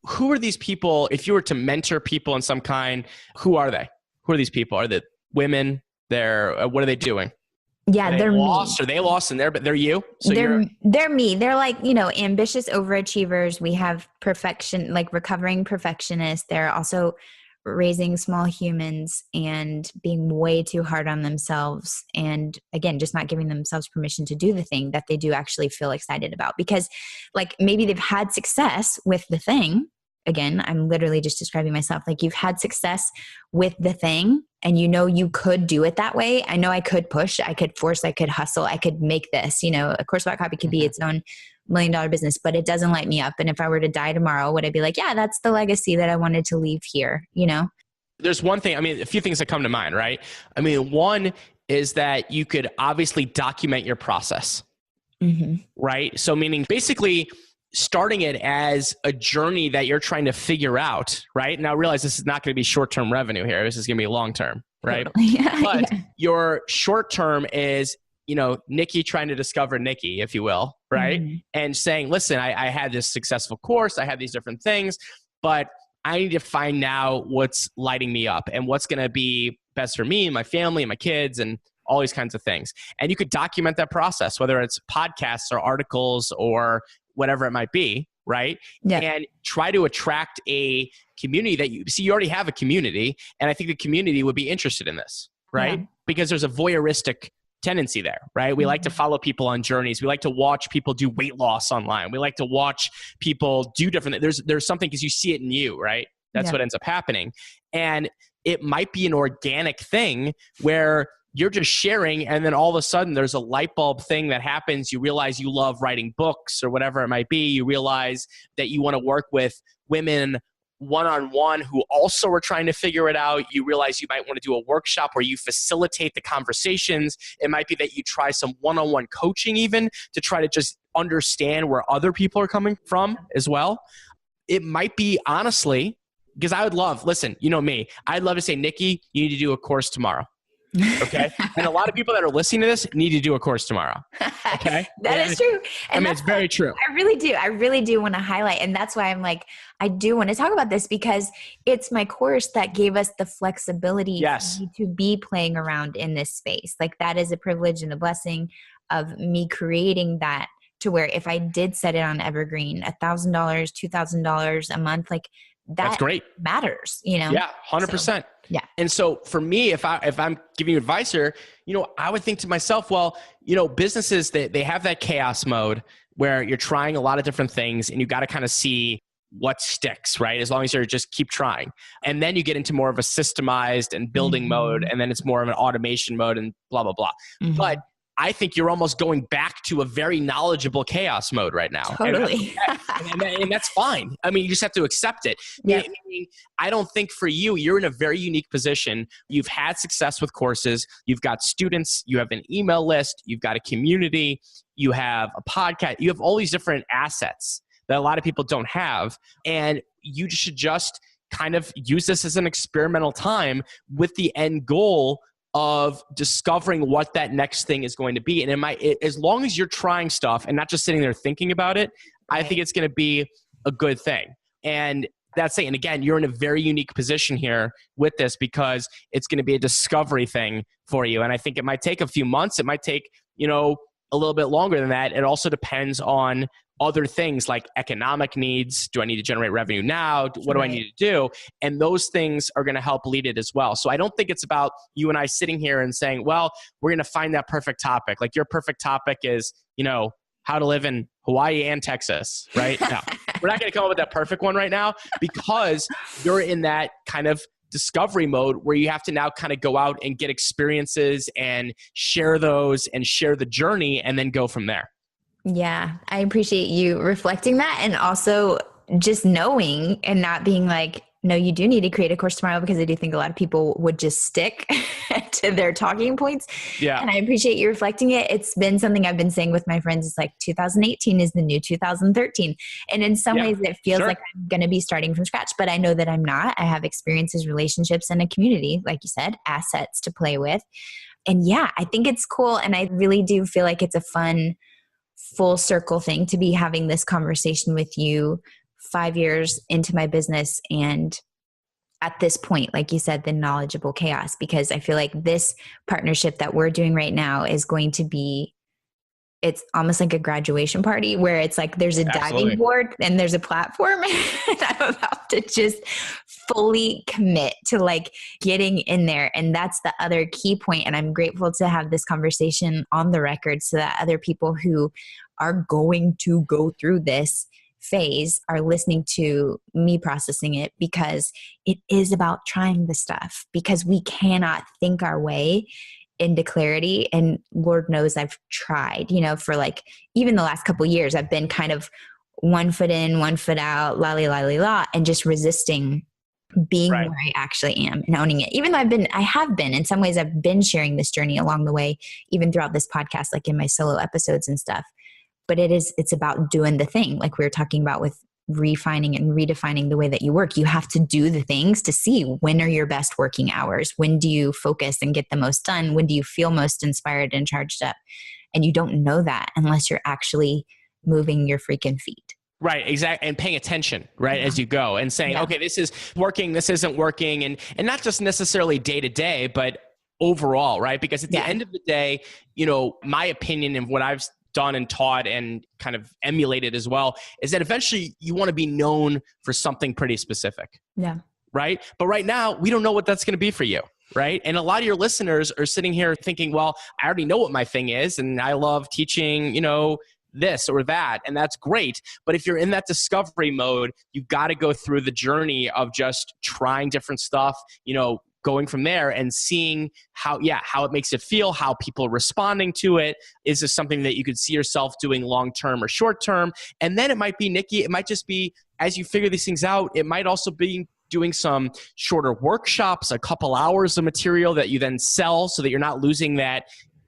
who are these people? If you were to mentor people in some kind, who are they? Who are these people? Are they women? What are they doing? Yeah, they're lost. me. Are they lost and they're you? So they're me. They're like, ambitious overachievers. We have perfection, like recovering perfectionists. They're also raising small humans and being way too hard on themselves. And again, just not giving themselves permission to do the thing that they do actually feel excited about, because like maybe they've had success with the thing. Again, I'm literally just describing myself. Like, you've had success with the thing and you could do it that way. I know I could push, I could force, I could hustle, I could make this, A Course About Copy could be its own $1 million business, but it doesn't light me up. And if I were to die tomorrow, would I be like, yeah, that's the legacy that I wanted to leave here, There's one thing, a few things that come to mind, right? One is that you could obviously document your process, right? So meaning basically starting it as a journey that you're trying to figure out, right? Now realize this is not going to be short-term revenue here. This is going to be long-term, right? But your short-term is, Nikki trying to discover Nikki, if you will, right? And saying, listen, I had this successful course. I had these different things, but I need to find now what's lighting me up and what's going to be best for me and my family and my kids and all these kinds of things. And you could document that process, whether it's podcasts or articles or whatever it might be, right? Yeah. And try to attract a community that you already have a community. And I think the community would be interested in this, right? Yeah. Because there's a voyeuristic tendency there, right? We like to follow people on journeys. We like to watch people do weight loss online. We like to watch people do different things. There's something because you see it in you, right? That's what ends up happening. And it might be an organic thing where you're just sharing, and then all of a sudden there's a light bulb thing that happens. You realize you love writing books or whatever it might be. You realize that you want to work with women one-on-one who also are trying to figure it out. You realize you might want to do a workshop where you facilitate the conversations. It might be that you try some one-on-one coaching even to try to just understand where other people are coming from as well. It might be, honestly, because I would love, listen, you know me, I'd love to say, Nikki, you need to do a course tomorrow. Okay. And a lot of people that are listening to this need to do a course tomorrow. Okay. That is true. And it's very true. I really do want to highlight. And that's why I'm like, I do want to talk about this, because it's my course that gave us the flexibility to be playing around in this space. Like, that is a privilege and a blessing of me creating that, to where if I did set it on evergreen, $1,000, $2,000 a month, like that's great. Matters, Yeah. 100%. So, yeah. And so for me, if I'm giving you advice here, I would think to myself, well, businesses that they have that chaos mode where you're trying a lot of different things and you got to kind of see what sticks, right? As long as you just keep trying. And then you get into more of a systemized and building mode, and then it's more of an automation mode and blah, blah, blah. But I think you're almost going back to a very knowledgeable chaos mode right now. Totally. And that's fine. You just have to accept it. Yeah. I don't think for you're in a very unique position. You've had success with courses. You've got students. You have an email list. You've got a community. You have a podcast. You have all these different assets that a lot of people don't have. And you should just kind of use this as an experimental time with the end goal of discovering what that next thing is going to be. And as long as you're trying stuff and not just sitting there thinking about it, I think it's going to be a good thing. And that's it. And again, you're in a very unique position here with this, because it's going to be a discovery thing for you. And I think it might take a few months. It might take, a little bit longer than that. It also depends on other things like economic needs. Do I need to generate revenue now? What do I need to do? And those things are going to help lead it as well. So I don't think it's about you and I sitting here and saying, well, we're going to find that perfect topic. Like, your perfect topic is, how to live in Hawaii and Texas, right? No, we're not going to come up with that perfect one right now, because you're in that kind of discovery mode where you have to now kind of go out and get experiences and share those and share the journey and then go from there. Yeah, I appreciate you reflecting that, and also just knowing and not being like, no, you do need to create a course tomorrow, because I do think a lot of people would just stick to their talking points. Yeah. And I appreciate you reflecting it. It's been something I've been saying with my friends. It's like 2018 is the new 2013. And in some ways it feels like I'm going to be starting from scratch, but I know that I'm not. I have experiences, relationships, and a community, like you said, assets to play with. And yeah, I think it's cool. And I really do feel like it's a fun full circle thing to be having this conversation with you 5 years into my business. And at this point, like you said, the knowledgeable chaos, because I feel like this partnership that we're doing right now is going to be, it's almost like a graduation party where it's like there's a diving board and there's a platform, and I'm about to just fully commit to like getting in there. And that's the other key point. And I'm grateful to have this conversation on the record so that other people who are going to go through this phase are listening to me processing it, because it is about trying the stuff, because we cannot think our way into clarity. And Lord knows I've tried, for like even the last couple of years, I've been kind of 1 foot in, 1 foot out, la, and just resisting being where I actually am and owning it. Even though I have been, in some ways I've been sharing this journey along the way, even throughout this podcast, like in my solo episodes and stuff. But it's about doing the thing, like we were talking about with refining and redefining the way that you work. You have to do the things to see when are your best working hours. When do you focus and get the most done? When do you feel most inspired and charged up? And you don't know that unless you're actually moving your freaking feet. Right, exactly. And paying attention, right, as you go and saying, okay, this is working, this isn't working. And not just necessarily day to day, but overall, right? Because at the end of the day, my opinion and what I've done and taught and kind of emulated as well is that eventually you want to be known for something pretty specific. Yeah. Right. But right now we don't know what that's going to be for you. Right. And a lot of your listeners are sitting here thinking, well, I already know what my thing is. And I love teaching, this or that. And that's great. But if you're in that discovery mode, you got to go through the journey of just trying different stuff, going from there and seeing how it makes you feel, how people are responding to it. Is this something that you could see yourself doing long-term or short-term? And then it might be, Nikki, it might just be, as you figure these things out, it might also be doing some shorter workshops, a couple hours of material that you then sell so that you're not losing that,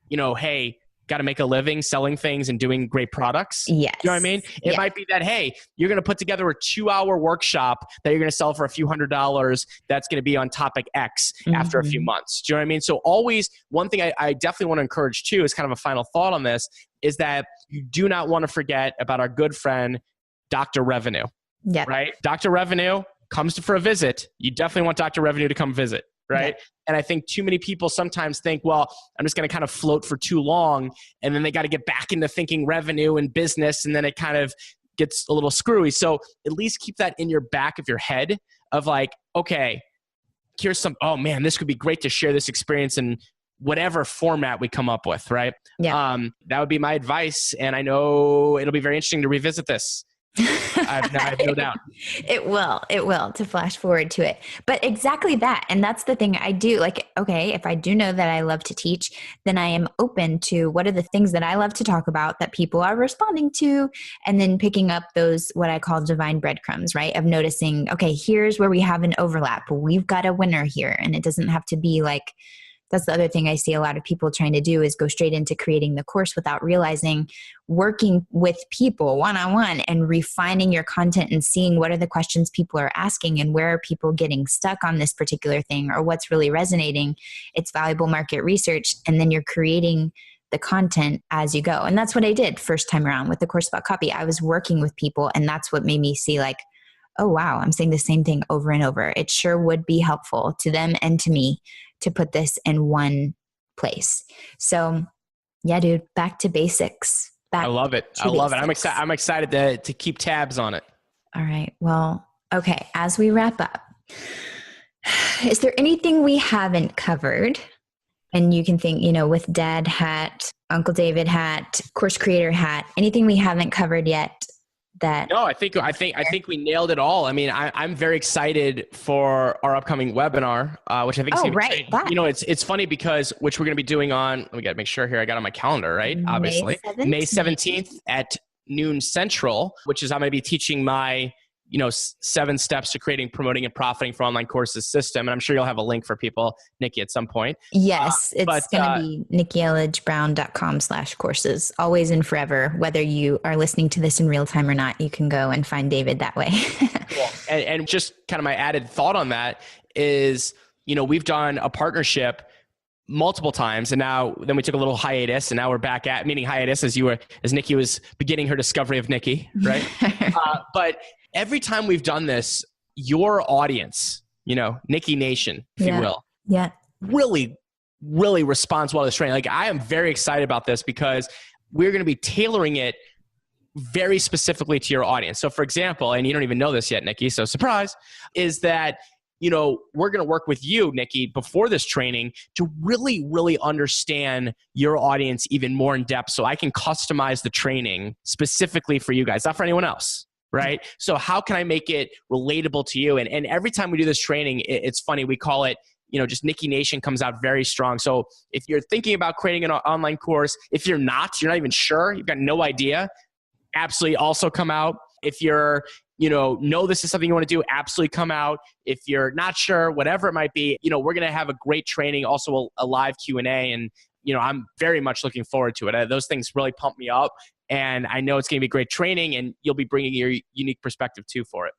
hey, got to make a living selling things and doing great products. Yes. You know what I mean? It might be that, hey, you're going to put together a 2-hour workshop that you're going to sell for a few $100s. That's going to be on topic X after a few months. Do you know what I mean? So always, one thing I definitely want to encourage too, is kind of a final thought on this, is that you do not want to forget about our good friend, Dr. Revenue. Yeah. Right? Dr. Revenue comes for a visit. You definitely want Dr. Revenue to come visit. Right. Yeah. And I think too many people sometimes think, well, I'm just going to kind of float for too long. And then they got to get back into thinking revenue and business. And then it kind of gets a little screwy. So at least keep that in your back of your head of like, okay, here's oh man, this could be great to share this experience in whatever format we come up with. Right. Yeah. That would be my advice. And I know it'll be very interesting to revisit this. I have no doubt. It will, to flash forward to it. But exactly that. And that's the thing I do. Like, okay, if I do know that I love to teach, then I am open to what are the things that I love to talk about that people are responding to, and then picking up those, what I call divine breadcrumbs, right? Of noticing, okay, here's where we have an overlap. We've got a winner here. And it doesn't have to be like, that's the other thing I see a lot of people trying to do, is go straight into creating the course without realizing working with people one-on-one and refining your content and seeing what are the questions people are asking and where are people getting stuck on this particular thing or what's really resonating. It's valuable market research. And then you're creating the content as you go. And that's what I did first time around with the course about copy. I was working with people, and that's what made me see like, oh, wow, I'm saying the same thing over and over. It sure would be helpful to them and to me to put this in one place. So yeah, dude, back to basics. I love it. I'm excited to keep tabs on it. All right. Well, okay. As we wrap up, is there anything we haven't covered? And you can think, with dad hat, Uncle David hat, course creator hat, anything we haven't covered yet that? No, I think we nailed it all. I mean, I'm very excited for our upcoming webinar, which I think is going to be great. You know, it's funny because which we're going to be doing on. We got to make sure here. I got on my calendar, right? Obviously, May 17th at noon Central, which is I'm going to be teaching my 7 steps to creating, promoting, and profiting for online courses system. And I'm sure you'll have a link for people, Nikki, at some point. Yes, it's going to be nikkieelledgebrown.com/courses, always and forever. Whether you are listening to this in real time or not, you can go and find David that way. Cool. And just kind of my added thought on that is, we've done a partnership multiple times, and then we took a little hiatus, and now we're back at meaning hiatus as Nikki was beginning her discovery of Nikki, right? But every time we've done this, your audience, Nikki Nation, if you will, really, really responds well to this training. Like, I am very excited about this because we're going to be tailoring it very specifically to your audience. So for example, and you don't even know this yet, Nikki, so surprise, is that, we're going to work with you, Nikki, before this training to really, really understand your audience even more in depth so I can customize the training specifically for you guys, not for anyone else. Right? So how can I make it relatable to you? And every time we do this training, it's funny, we call it, just Nikki Nation comes out very strong. So if you're thinking about creating an online course, if you're not even sure, you've got no idea, absolutely also come out. If you're, know this is something you want to do, absolutely come out. If you're not sure, whatever it might be, we're going to have a great training, also a live Q&A. And, I'm very much looking forward to it. Those things really pump me up. And I know it's going to be great training, and you'll be bringing your unique perspective too for it.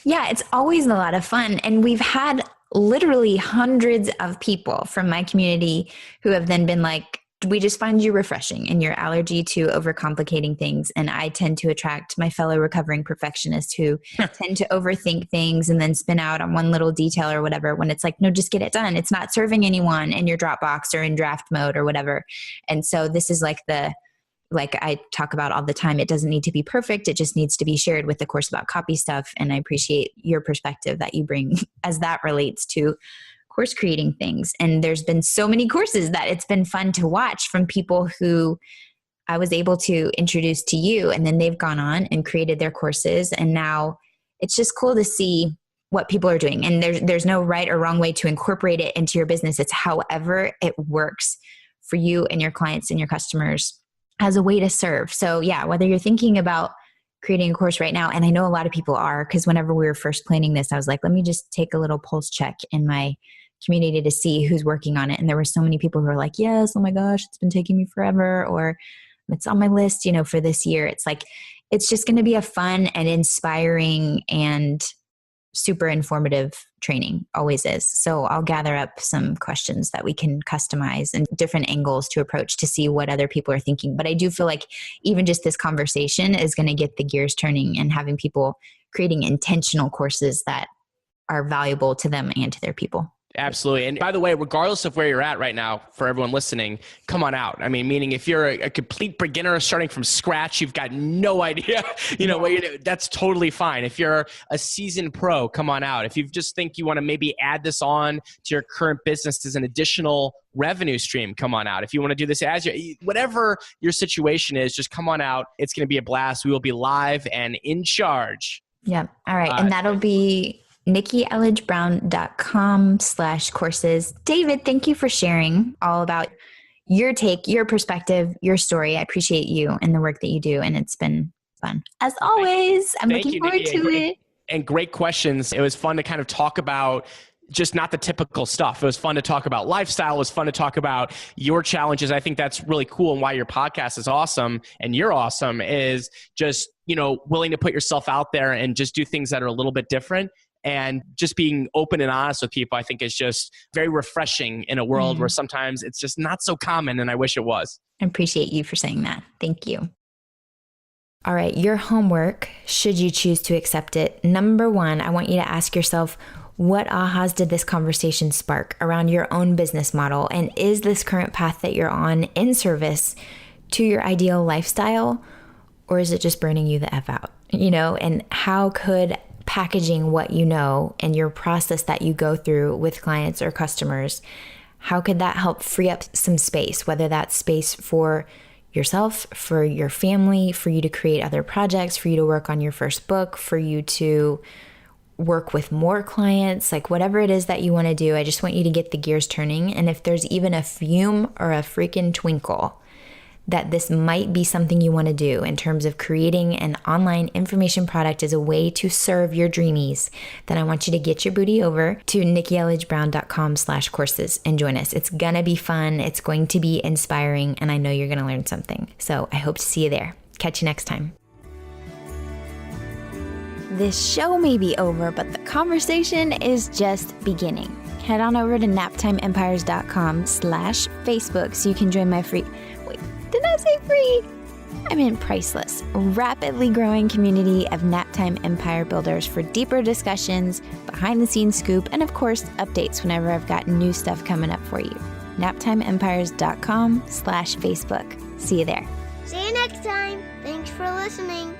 Yeah, it's always a lot of fun. And we've had literally hundreds of people from my community who have then been like, we just find you refreshing in your allergy to overcomplicating things. And I tend to attract my fellow recovering perfectionists who tend to overthink things and then spin out on one little detail or whatever, when it's like, no, just get it done. It's not serving anyone in your Dropbox or in draft mode or whatever. And so this is like I talk about all the time, it doesn't need to be perfect. It just needs to be shared with the Course About Copy stuff. And I appreciate your perspective that you bring as that relates to course creating things. And there's been so many courses that it's been fun to watch from people who I was able to introduce to you, and then they've gone on and created their courses. And now it's just cool to see what people are doing. And there's no right or wrong way to incorporate it into your business. It's however it works for you and your clients and your customers as a way to serve. So yeah, whether you're thinking about creating a course right now, and I know a lot of people are, because whenever we were first planning this, I was like, let me just take a little pulse check in my community to see who's working on it. And there were so many people who were like, yes, oh my gosh, it's been taking me forever, or it's on my list, for this year. It's like, it's just going to be a fun and inspiring and super informative training, always is. So I'll gather up some questions that we can customize and different angles to approach to see what other people are thinking. But I do feel like even just this conversation is going to get the gears turning and having people creating intentional courses that are valuable to them and to their people. Absolutely. And by the way, regardless of where you're at right now, for everyone listening, come on out. I mean, meaning if you're a complete beginner starting from scratch, you've got no idea, what you're doing, that's totally fine. If you're a seasoned pro, come on out. If you just think you want to maybe add this on to your current business as an additional revenue stream, come on out. If you want to do this as whatever your situation is, just come on out. It's going to be a blast. We will be live and in charge. Yeah. All right. And that'll be nikkieelledgebrown.com/courses. David, thank you for sharing all about your take, your perspective, your story. I appreciate you and the work that you do. And it's been fun. As always, I'm looking forward to it. And great questions. It was fun to kind of talk about just not the typical stuff. It was fun to talk about lifestyle. It was fun to talk about your challenges. I think that's really cool. And why your podcast is awesome and you're awesome is just, willing to put yourself out there and just do things that are a little bit different. And just being open and honest with people, I think is just very refreshing in a world where sometimes it's just not so common, and I wish it was. I appreciate you for saying that. Thank you. All right, your homework, should you choose to accept it. Number 1, I want you to ask yourself, what ahas did this conversation spark around your own business model? And is this current path that you're on in service to your ideal lifestyle? Or is it just burning you the F out? And how could packaging what you know and your process that you go through with clients or customers, how could that help free up some space, whether that's space for yourself, for your family, for you to create other projects, for you to work on your first book, for you to work with more clients, like whatever it is that you want to do. I just want you to get the gears turning. And if there's even a fume or a freaking twinkle that this might be something you want to do in terms of creating an online information product as a way to serve your dreamies, then I want you to get your booty over to nikkieelledgebrown.com/courses and join us. It's going to be fun. It's going to be inspiring. And I know you're going to learn something. So I hope to see you there. Catch you next time. This show may be over, but the conversation is just beginning. Head on over to naptimeempires.com/Facebook so you can join my free... Wait, did I say free? I mean priceless, rapidly growing community of Naptime Empire builders for deeper discussions, behind-the-scenes scoop, and of course, updates whenever I've got new stuff coming up for you. naptimeempires.com/Facebook. See you there. See you next time. Thanks for listening.